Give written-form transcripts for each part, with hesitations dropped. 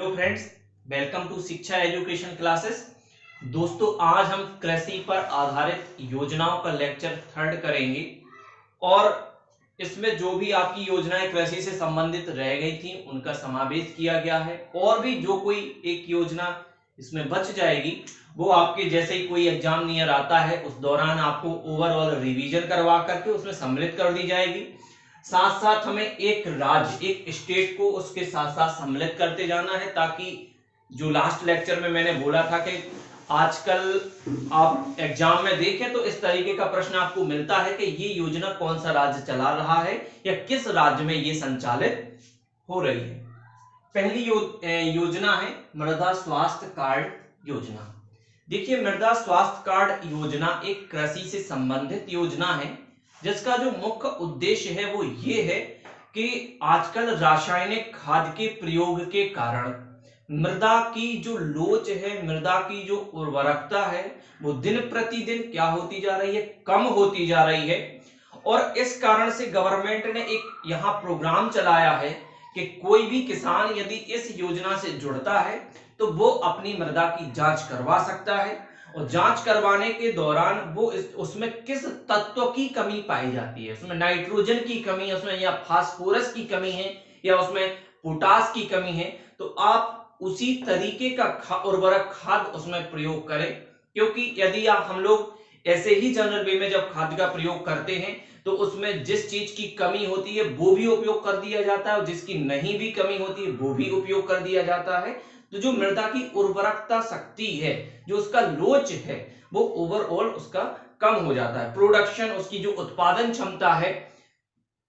Hello friends, welcome to शिक्षा education classes. दोस्तों, आज हम कृषि पर आधारित योजनाओं का लेक्चर थर्ड करेंगे और इसमें जो भी आपकी योजनाएं कृषि से संबंधित रह गई थी उनका समावेश किया गया है और भी जो कोई एक योजना इसमें बच जाएगी वो आपके जैसे ही कोई एग्जाम नियर आता है उस दौरान आपको ओवरऑल रिवीजन करवा करके उसमें सम्मिलित कर दी जाएगी। साथ साथ हमें एक राज्य एक स्टेट को उसके साथ साथ सम्मिलित करते जाना है ताकि जो लास्ट लेक्चर में मैंने बोला था कि आजकल आप एग्जाम में देखें तो इस तरीके का प्रश्न आपको मिलता है कि ये योजना कौन सा राज्य चला रहा है या किस राज्य में ये संचालित हो रही है। पहली योजना है मृदा स्वास्थ्य कार्ड योजना। देखिए, मृदा स्वास्थ्य कार्ड योजना एक कृषि से संबंधित योजना है जिसका जो मुख्य उद्देश्य है वो ये है कि आजकल रासायनिक खाद के प्रयोग के कारण मृदा की जो लोच है, मृदा की जो उर्वरकता है वो दिन प्रतिदिन क्या होती जा रही है, कम होती जा रही है। और इस कारण से गवर्नमेंट ने एक यहाँ प्रोग्राम चलाया है कि कोई भी किसान यदि इस योजना से जुड़ता है तो वो अपनी मृदा की जांच करवा सकता है और जांच करवाने के दौरान वो उसमें किस तत्व की कमी पाई जाती है, उसमें नाइट्रोजन की कमी है, उसमें या फास्फोरस की कमी है या उसमें पोटास की कमी है, तो आप उसी तरीके का उर्वरक खाद उसमें प्रयोग करें। क्योंकि यदि हम लोग ऐसे ही जनरल वे में जब खाद का प्रयोग करते हैं तो उसमें जिस चीज की कमी होती है वो भी उपयोग कर दिया जाता है और जिसकी नहीं भी कमी होती है वो भी उपयोग कर दिया जाता है। तो जो मृदा की उर्वरकता शक्ति है, जो उसका लोच है, वो ओवरऑल उसका कम हो जाता है। प्रोडक्शन, उसकी जो उत्पादन क्षमता है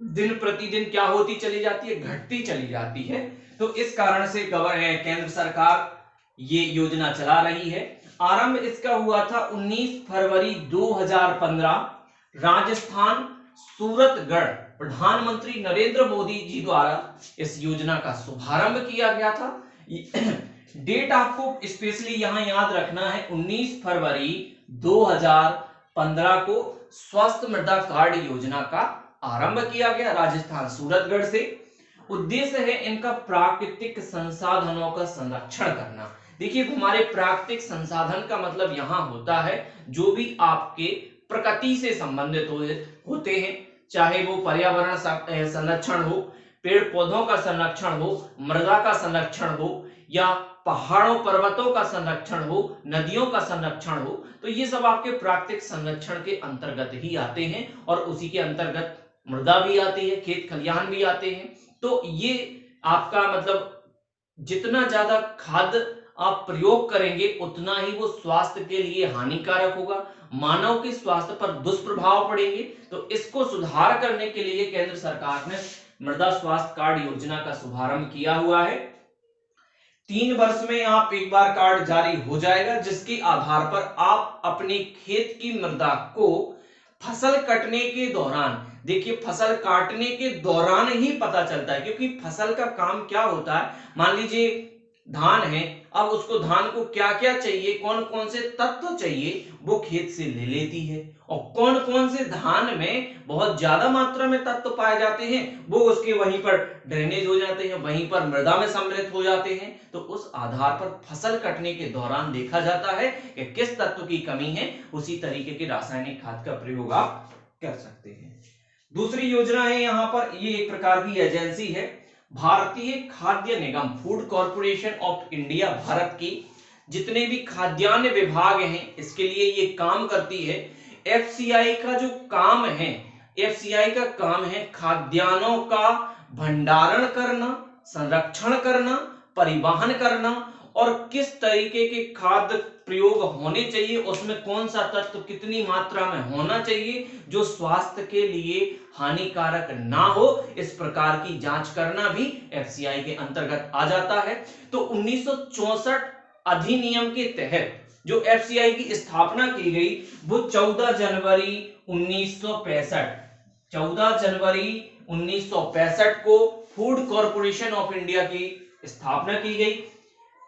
दिन प्रतिदिन क्या होती चली जाती है, घटती चली जाती है। तो इस कारण से केंद्र सरकार ये योजना चला रही है। आरंभ इसका हुआ था 19 फरवरी 2015 राजस्थान सूरतगढ़ प्रधानमंत्री नरेंद्र मोदी जी द्वारा इस योजना का शुभारंभ किया गया था। डेट आपको स्पेशली यहां याद रखना है, 19 फरवरी 2015 को स्वस्थ मृदा कार्ड योजना का आरंभ किया गया राजस्थान सूरतगढ़ से। उद्देश्य है इनका प्राकृतिक संसाधनों का संरक्षण करना। देखिए, हमारे प्राकृतिक संसाधन का मतलब यहां होता है जो भी आपके प्रकृति से संबंधित होते हैं, चाहे वो पर्यावरण संरक्षण हो, पेड़ पौधों का संरक्षण हो, मृदा का संरक्षण हो या पहाड़ों पर्वतों का संरक्षण हो, नदियों का संरक्षण हो, तो ये सब आपके प्राकृतिक संरक्षण के अंतर्गत ही आते हैं और उसी के अंतर्गत मृदा भी आती है, खेत खलिहान भी आते हैं। तो ये आपका मतलब जितना ज्यादा खाद आप प्रयोग करेंगे उतना ही वो स्वास्थ्य के लिए हानिकारक होगा, मानव के स्वास्थ्य पर दुष्प्रभाव पड़ेंगे। तो इसको सुधार करने के लिए केंद्र सरकार ने मृदा स्वास्थ्य कार्ड योजना का शुभारंभ किया हुआ है। 3 वर्ष में आप एक बार कार्ड जारी हो जाएगा जिसके आधार पर आप अपने खेत की मृदा को फसल कटने के दौरान, देखिए फसल काटने के दौरान ही पता चलता है, क्योंकि फसल का काम क्या होता है, मान लीजिए धान है, अब उसको धान को क्या क्या चाहिए, कौन कौन से तत्व चाहिए वो खेत से ले लेती है और कौन कौन से धान में बहुत ज्यादा मात्रा में तत्व पाए जाते हैं वो उसके वहीं पर ड्रेनेज हो जाते हैं, वहीं पर मृदा में सम्मिलित हो जाते हैं। तो उस आधार पर फसल कटने के दौरान देखा जाता है कि किस तत्व की कमी है, उसी तरीके के रासायनिक खाद का प्रयोग आप कर सकते हैं। दूसरी योजना है यहाँ पर, ये एक प्रकार की एजेंसी है, भारतीय खाद्य निगम, फूड कॉर्पोरेशन ऑफ इंडिया, भारत की जितने भी खाद्यान्न विभाग हैं इसके लिए ये काम करती है। एफसीआई का जो काम है, एफसीआई का काम है खाद्यान्नों का भंडारण करना, संरक्षण करना, परिवहन करना और किस तरीके के खाद्य प्रयोग होने चाहिए, उसमें कौन सा तत्व कितनी मात्रा में होना चाहिए जो स्वास्थ्य के लिए हानिकारक ना हो, इस प्रकार की जांच करना भी एफसीआई के अंतर्गत आ जाता है। तो 1964 अधिनियम के तहत जो एफसीआई की स्थापना की गई वो 14 जनवरी 1965 को फूड कॉर्पोरेशन ऑफ इंडिया की स्थापना की गई।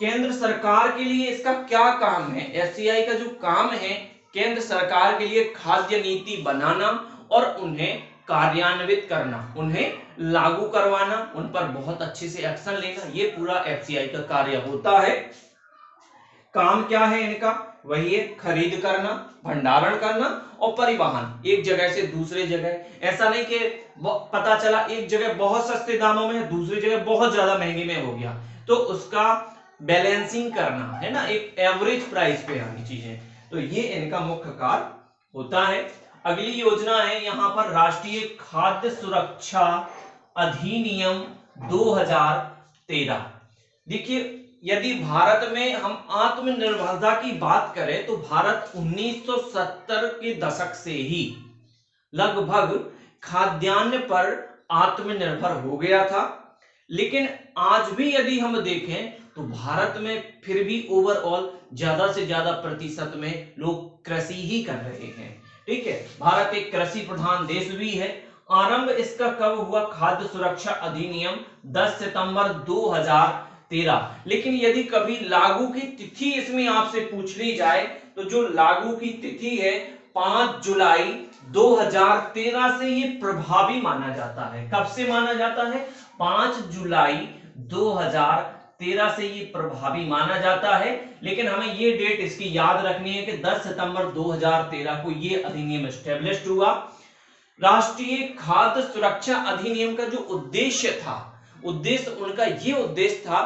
केंद्र सरकार के लिए इसका क्या काम है, एफसीआई का जो काम है केंद्र सरकार के लिए खाद्य नीति बनाना और उन्हें कार्यान्वित करना, उन्हें लागू करवाना, उन पर बहुत अच्छे से एक्शन लेना, ये पूरा एफसीआई का कार्य होता है। काम क्या है इनका? वही है खरीद करना, भंडारण करना और परिवहन एक जगह से दूसरे जगह। ऐसा नहीं कि पता चला एक जगह बहुत सस्ते दामों में, दूसरी जगह बहुत ज्यादा महंगे में हो गया, तो उसका बैलेंसिंग करना है ना, एक एवरेज प्राइस पे आनी चीजें। तो ये इनका मुख्य कार्य होता है। अगली योजना है यहां पर राष्ट्रीय खाद्य सुरक्षा अधिनियम 2013। देखिए, यदि भारत में हम आत्मनिर्भरता की बात करें तो भारत 1970 के दशक से ही लगभग खाद्यान्न पर आत्मनिर्भर हो गया था। लेकिन आज भी यदि हम देखें तो भारत में फिर भी ओवरऑल ज्यादा से ज्यादा प्रतिशत में लोग कृषि ही कर रहे हैं। ठीक है, भारत एक कृषि प्रधान देश भी है। आरंभ इसका कब हुआ? खाद्य सुरक्षा अधिनियम 10 सितंबर 2013। लेकिन यदि कभी लागू की तिथि इसमें आपसे पूछ ली जाए तो जो लागू की तिथि है 5 जुलाई 2013 से ये प्रभावी माना जाता है। कब से माना जाता है? 5 जुलाई 2013 से ये प्रभावी माना जाता है। लेकिन हमें ये डेट इसकी याद रखनी है कि 10 सितंबर 2013 को ये अधिनियम एस्टेब्लिश हुआ। राष्ट्रीय खाद्य सुरक्षा अधिनियम का जो उद्देश्य था, उद्देश्य उनका ये उद्देश्य था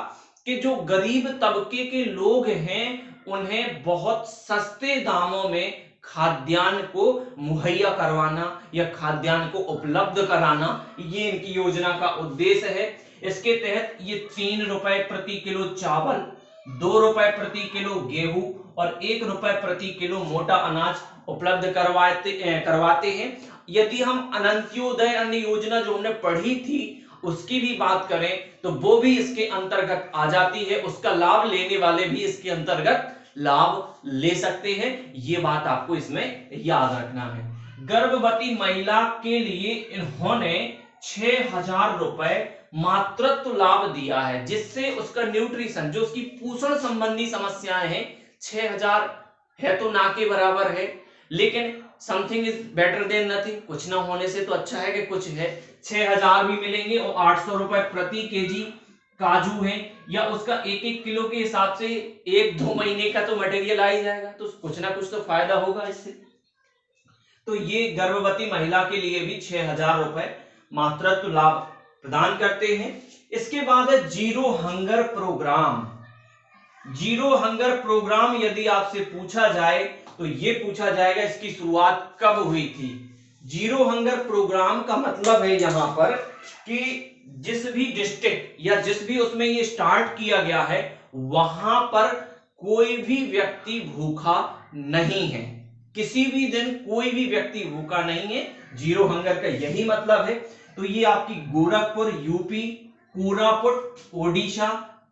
कि जो गरीब तबके के लोग हैं उन्हें बहुत सस्ते दामों में खाद्यान्न को मुहैया करवाना या खाद्यान्न को उपलब्ध कराना, ये इनकी योजना का उद्देश्य है। इसके तहत ये 3 रुपए प्रति किलो चावल, 2 रुपए प्रति किलो गेहूं और 1 रुपए प्रति किलो मोटा अनाज उपलब्ध करवाते हैं। यदि हम अनंत्योदय अन्न योजना जो हमने पढ़ी थी उसकी भी बात करें तो वो भी इसके अंतर्गत आ जाती है, उसका लाभ लेने वाले भी इसके अंतर्गत लाभ ले सकते हैं। ये बात आपको इसमें याद रखना है। गर्भवती महिला के लिए इन्होंने 6000 रुपए मातृत्व लाभ दिया है, जिससे उसका न्यूट्रिशन, जो उसकी पोषण संबंधी समस्याएं हैं, 6000 है तो ना के बराबर है, लेकिन something is better than nothing, कुछ ना होने से तो अच्छा है कि कुछ है। 6000 भी मिलेंगे और 800 रुपए प्रति केजी काजू है, या उसका 1-1 किलो के हिसाब से 1-2 महीने का तो मटेरियल आ ही जाएगा, तो कुछ ना कुछ तो फायदा होगा इससे। तो ये गर्भवती महिला के लिए भी 6000 रुपए मातृत्व लाभ प्रदान करते हैं। इसके बाद है zero hunger program. Zero hunger program यदि आपसे पूछा जाए तो ये पूछा जाएगा इसकी शुरुआत कब हुई थी। जीरो हंगर प्रोग्राम का मतलब है यहां पर कि जिस भी डिस्ट्रिक्ट या जिस भी उसमें ये स्टार्ट किया गया है वहां पर कोई भी व्यक्ति भूखा नहीं है, किसी भी दिन कोई भी व्यक्ति भूखा नहीं है। जीरो हंगर का यही मतलब है। तो ये आपकी गोरखपुर यूपी, कोरापुट ओडिशा,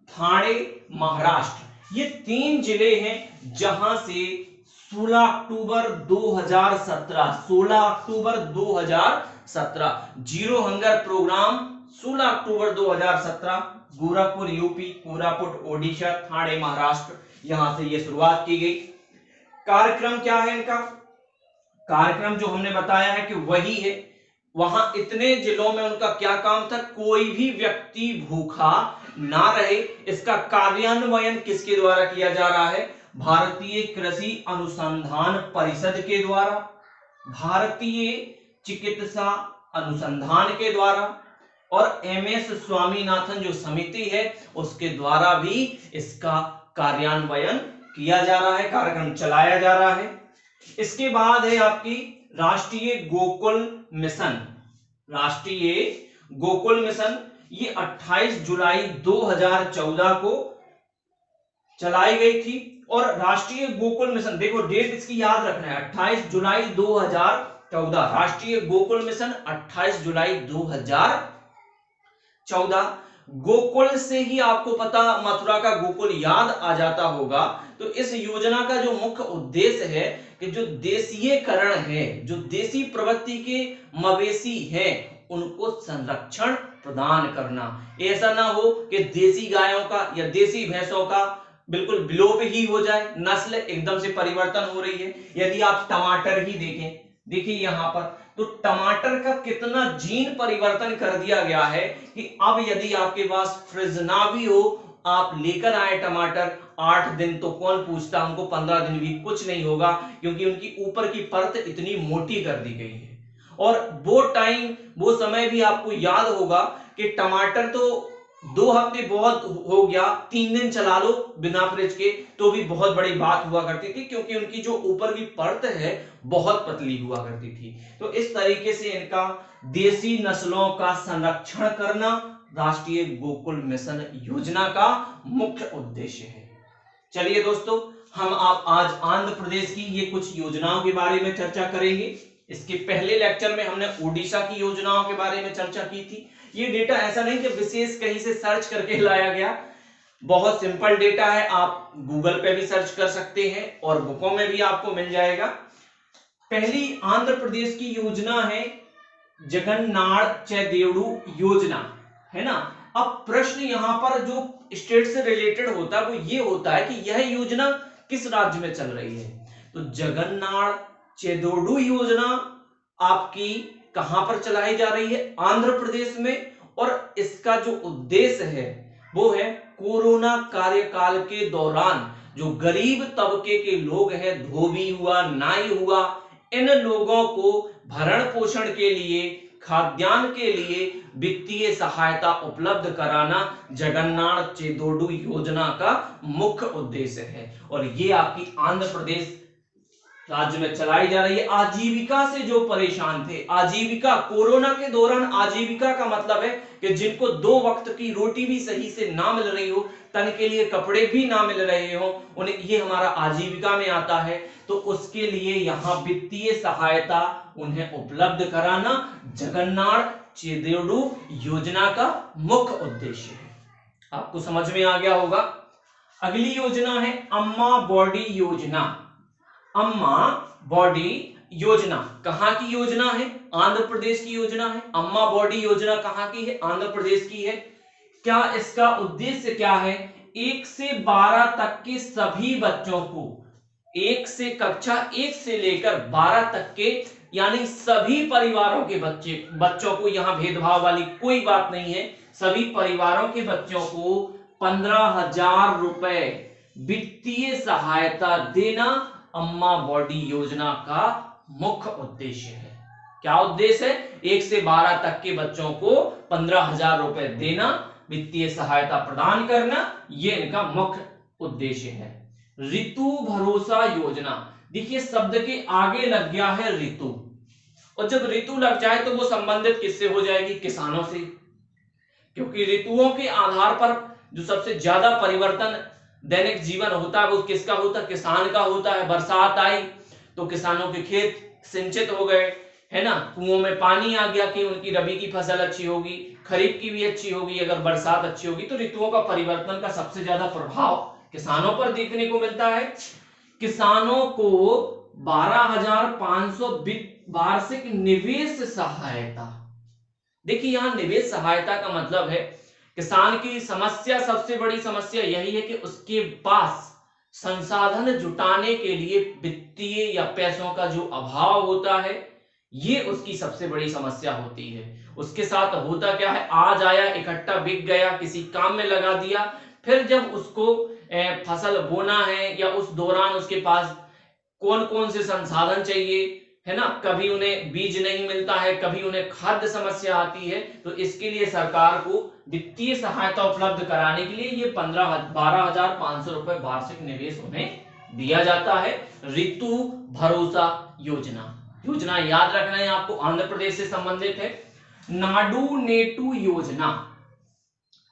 ठाणे महाराष्ट्र, ये 3 जिले हैं जहां से 16 अक्टूबर 2017 जीरो हंगर प्रोग्राम 16 अक्टूबर 2017 गोरखपुर यूपी, कोरापुट ओडिशा, ठाणे महाराष्ट्र, यहां से ये शुरुआत की गई। कार्यक्रम क्या है इनका? कार्यक्रम जो हमने बताया है कि वही है, वहां इतने जिलों में उनका क्या काम था, कोई भी व्यक्ति भूखा ना रहे। इसका कार्यान्वयन किसके द्वारा किया जा रहा है? भारतीय कृषि अनुसंधान परिषद के द्वारा, भारतीय चिकित्सा अनुसंधान के द्वारा और एमएस स्वामीनाथन जो समिति है उसके द्वारा भी इसका कार्यान्वयन किया जा रहा है, कार्यक्रम चलाया जा रहा है। इसके बाद है आपकी राष्ट्रीय गोकुल मिशन। राष्ट्रीय गोकुल मिशन ये 28 जुलाई 2014 को चलाई गई थी। और राष्ट्रीय गोकुल मिशन, देखो डेट इसकी याद रखना है, 28 जुलाई 2014 राष्ट्रीय गोकुल मिशन 28 जुलाई 2014। गोकुल से ही आपको पता मथुरा का गोकुल याद आ जाता होगा। तो इस योजना का जो मुख्य उद्देश्य है कि जो देशीयकरण है, जो देसी प्रवृत्ति के मवेशी हैं उनको संरक्षण प्रदान करना। ऐसा ना हो कि देसी गायों का या देसी भैंसों का बिल्कुल विलोप ही हो जाए, नस्ल एकदम से परिवर्तन हो रही है। यदि आप टमाटर ही देखें, देखिए यहां पर तो टमाटर का कितना जीन परिवर्तन कर दिया गया है कि अब यदि आपके पास फ्रिज ना भी हो, आप लेकर आए टमाटर 8 दिन, तो कौन पूछता, उनको 15 दिन भी कुछ नहीं होगा, क्योंकि उनकी ऊपर की परत इतनी मोटी कर दी गई है। और वो समय भी आपको याद होगा कि टमाटर तो 2 हफ्ते बहुत हो गया, 3 दिन चला लो बिना फ्रिज के तो भी बहुत बड़ी बात हुआ करती थी, क्योंकि उनकी जो ऊपर की परत है बहुत पतली हुआ करती थी। तो इस तरीके से इनका देसी नस्लों का संरक्षण करना राष्ट्रीय गोकुल मिशन योजना का मुख्य उद्देश्य है। चलिए दोस्तों, हम आप आज आंध्र प्रदेश की ये कुछ योजनाओं के बारे में चर्चा करेंगे। इसके पहले लेक्चर में हमने ओडिशा की योजनाओं के बारे में चर्चा की थी। ये डेटा ऐसा नहीं कि विशेष कहीं से सर्च करके लाया गया, बहुत सिंपल डेटा है, आप गूगल पे भी सर्च कर सकते हैं और बुकों में भी आपको मिल जाएगा। पहली आंध्र प्रदेश की योजना है जगन्नाड़ चेदेड़ू योजना, है ना। अब प्रश्न यहां पर जो स्टेट से रिलेटेड होता है वो ये होता है कि यह योजना किस राज्य में चल रही है। तो जगन्नाड़ चेदोडू योजना आपकी कहां पर चलाई जा रही है, आंध्र प्रदेश में, और इसका जो उद्देश्य है वो है कोरोना कार्यकाल के दौरान जो गरीब तबके के लोग हैं, धोबी हुआ, नाई हुआ, इन लोगों को भरण पोषण के लिए, खाद्यान्न के लिए वित्तीय सहायता उपलब्ध कराना जगन्नाड़ चेदोडू योजना का मुख्य उद्देश्य है। और ये आपकी आंध्र प्रदेश राज्य में चलाई जा रही है। आजीविका से जो परेशान थे, आजीविका, कोरोना के दौरान आजीविका का मतलब है कि जिनको 2 वक्त की रोटी भी सही से ना मिल रही हो, तन के लिए कपड़े भी ना मिल रहे हो, उन्हें, ये हमारा आजीविका में आता है, तो उसके लिए यहां वित्तीय सहायता उन्हें उपलब्ध कराना जगन्नाड़ चेदोडू योजना का मुख्य उद्देश्य है। आपको समझ में आ गया होगा। अगली योजना है अम्मा बॉडी योजना। अम्मा बॉडी योजना कहां की योजना है, आंध्र प्रदेश की योजना है। अम्मा बॉडी योजना कहां की है, आंध्र प्रदेश की है। क्या इसका उद्देश्य क्या है, 1 से 12 तक के सभी बच्चों को, कक्षा 1 से लेकर 12 तक के, यानी सभी परिवारों के बच्चों को, यहां भेदभाव वाली कोई बात नहीं है, सभी परिवारों के बच्चों को 15,000 रुपए वित्तीय सहायता देना अम्मा बॉडी योजना का मुख्य उद्देश्य है। क्या उद्देश्य है, 1 से 12 तक के बच्चों को 15,000 रुपए देना, वित्तीय सहायता प्रदान करना, यह इनका मुख्य उद्देश्य है। ऋतु भरोसा योजना, देखिए शब्द के आगे लग गया है ऋतु, और जब ऋतु लग जाए तो वो संबंधित किससे हो जाएगी, किसानों से, क्योंकि ऋतुओं के आधार पर जो सबसे ज्यादा परिवर्तन दैनिक जीवन होता है वो किसका होता है, किसान का होता है। बरसात आई तो किसानों के खेत सिंचित हो गए, है ना, कुओं में पानी आ गया कि उनकी रबी की फसल अच्छी होगी, खरीफ की भी अच्छी होगी, अगर बरसात अच्छी होगी। तो ऋतुओं का परिवर्तन का सबसे ज्यादा प्रभाव किसानों पर देखने को मिलता है। किसानों को 12,500 वार्षिक निवेश सहायता। देखिए यहां निवेश सहायता का मतलब है, किसान की समस्या, सबसे बड़ी समस्या यही है कि उसके पास संसाधन जुटाने के लिए वित्तीय या पैसों का जो अभाव होता है, ये उसकी सबसे बड़ी समस्या होती है। उसके साथ होता क्या है, आज आया, इकट्ठा बिक गया, किसी काम में लगा दिया, फिर जब उसको फसल बोना है या उस दौरान उसके पास कौन कौन से संसाधन चाहिए, है ना, कभी उन्हें बीज नहीं मिलता है, कभी उन्हें खाद्य समस्या आती है, तो इसके लिए सरकार को वित्तीय सहायता उपलब्ध कराने के लिए ये 12,500 रुपए वार्षिक निवेश उन्हें दिया जाता है। ऋतु भरोसा योजना याद रखना है आपको, आंध्र प्रदेश से संबंधित है। नाडू नेटू योजना,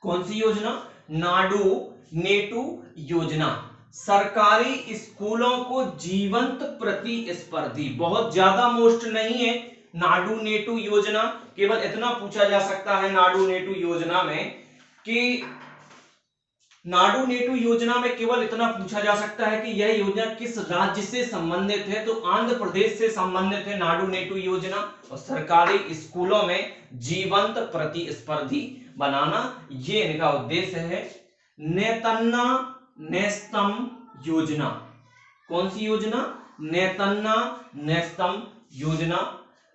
कौन सी योजना, नाडू नेटू योजना, सरकारी स्कूलों को जीवंत प्रतिस्पर्धी, बहुत ज्यादा मोस्ट नहीं है नाडू नेटू योजना। केवल इतना पूछा जा सकता है नाडू नेटू योजना में कि नाडू नेटू योजना में केवल इतना पूछा जा सकता है कि यह योजना किस राज्य से संबंधित है, तो आंध्र प्रदेश से संबंधित है नाडू नेटू योजना। और सरकारी स्कूलों में जीवंत प्रतिस्पर्धी बनाना, ये इनका उद्देश्य है। नेतन्ना नेस्तम योजना, कौन सी योजना, नेतन्ना नेस्तम योजना,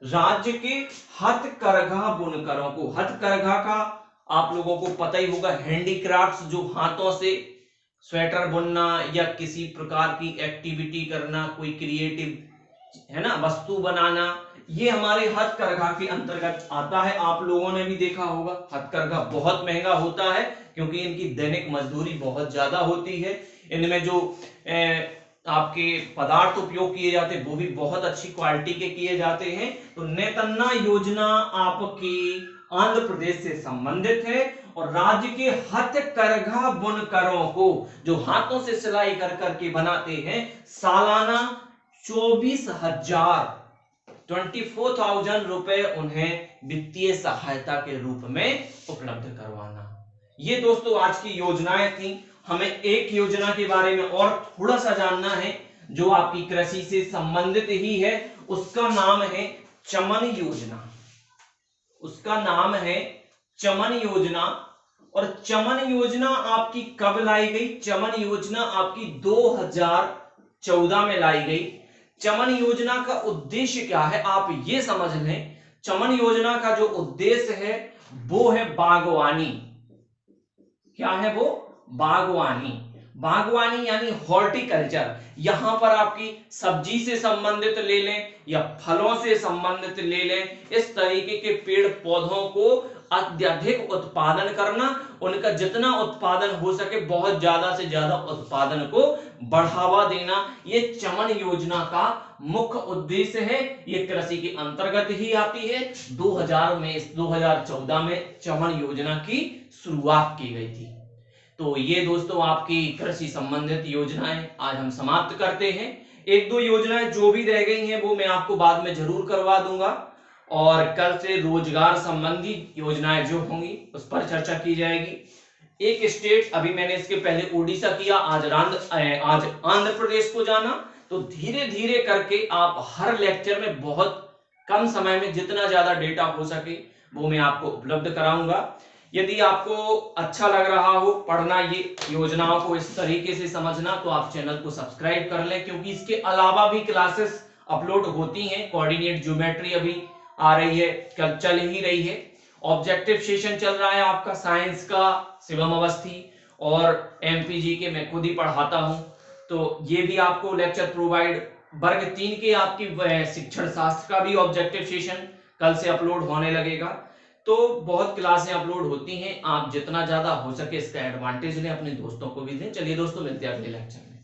राज्य के हथकरघा बुनकरों को, हथकरघा का आप लोगों को पता ही होगा, हैंडीक्राफ्ट्स, जो हाथों से स्वेटर बुनना या किसी प्रकार की एक्टिविटी करना, कोई क्रिएटिव है ना वस्तु बनाना, ये हमारे हथकरघा के अंतर्गत आता है। आप लोगों ने भी देखा होगा हथकरघा बहुत महंगा होता है क्योंकि इनकी दैनिक मजदूरी बहुत ज्यादा होती है। इनमें जो आपके पदार्थ उपयोग किए जाते हैं वो भी बहुत अच्छी क्वालिटी के किए जाते हैं। तो नेतन्ना योजना आपकी आंध्र प्रदेश से संबंधित है और राज्य के हथकरघा बुनकरों को जो हाथों से सिलाई कर करके बनाते हैं, सालाना 24,000 रुपए उन्हें वित्तीय सहायता के रूप में उपलब्ध करवाना। ये दोस्तों आज की योजनाएं थी। हमें एक योजना के बारे में और थोड़ा सा जानना है जो आपकी कृषि से संबंधित ही है, उसका नाम है चमन योजना। उसका नाम है चमन योजना। और चमन योजना आपकी कब लाई गई? चमन योजना आपकी 2014 में लाई गई। चमन योजना का उद्देश्य क्या है आप ये समझ लें। चमन योजना का जो उद्देश्य है वो है बागवानी। क्या है वो? बागवानी। बागवानी यानी हॉर्टिकल्चर। यहां पर आपकी सब्जी से संबंधित ले लें या फलों से संबंधित ले लें, इस तरीके के पेड़ पौधों को अत्यधिक उत्पादन करना, उनका जितना उत्पादन हो सके बहुत ज्यादा से ज्यादा उत्पादन को बढ़ावा देना, ये चमन योजना का मुख्य उद्देश्य है। ये कृषि के अंतर्गत ही आती है। 2014 में चमन योजना की शुरुआत की गई थी। तो ये दोस्तों आपकी कृषि संबंधित योजनाएं आज हम समाप्त करते हैं। एक दो योजनाएं जो भी रह गई हैं वो मैं आपको बाद में जरूर करवा दूंगा और कल से रोजगार संबंधी योजनाएं जो होंगी उस पर चर्चा की जाएगी। एक स्टेट, अभी मैंने इसके पहले उड़ीसा किया, आज आंध्र प्रदेश को जाना। तो धीरे धीरे करके आप हर लेक्चर में बहुत कम समय में जितना ज्यादा डेटा हो सके वो मैं आपको उपलब्ध कराऊंगा। यदि आपको अच्छा लग रहा हो पढ़ना ये योजनाओं को इस तरीके से समझना, तो आप चैनल को सब्सक्राइब कर लें, क्योंकि इसके अलावा भी क्लासेस अपलोड होती हैं। कोऑर्डिनेट ज्योमेट्री अभी आ रही है, कल चल ही रही है। ऑब्जेक्टिव सेशन चल रहा है आपका साइंस का, शिवम अवस्थी और एमपीजी के मैं खुद ही पढ़ाता हूं। तो ये भी आपको लेक्चर प्रोवाइड, वर्ग 3 के आपकी शिक्षण शास्त्र का भी ऑब्जेक्टिव सेशन कल से अपलोड होने लगेगा। तो बहुत क्लासें अपलोड होती हैं, आप जितना ज्यादा हो सके इसका एडवांटेज लें, अपने दोस्तों को भी दें। चलिए दोस्तों, मिलते हैं अगले लेक्चर में।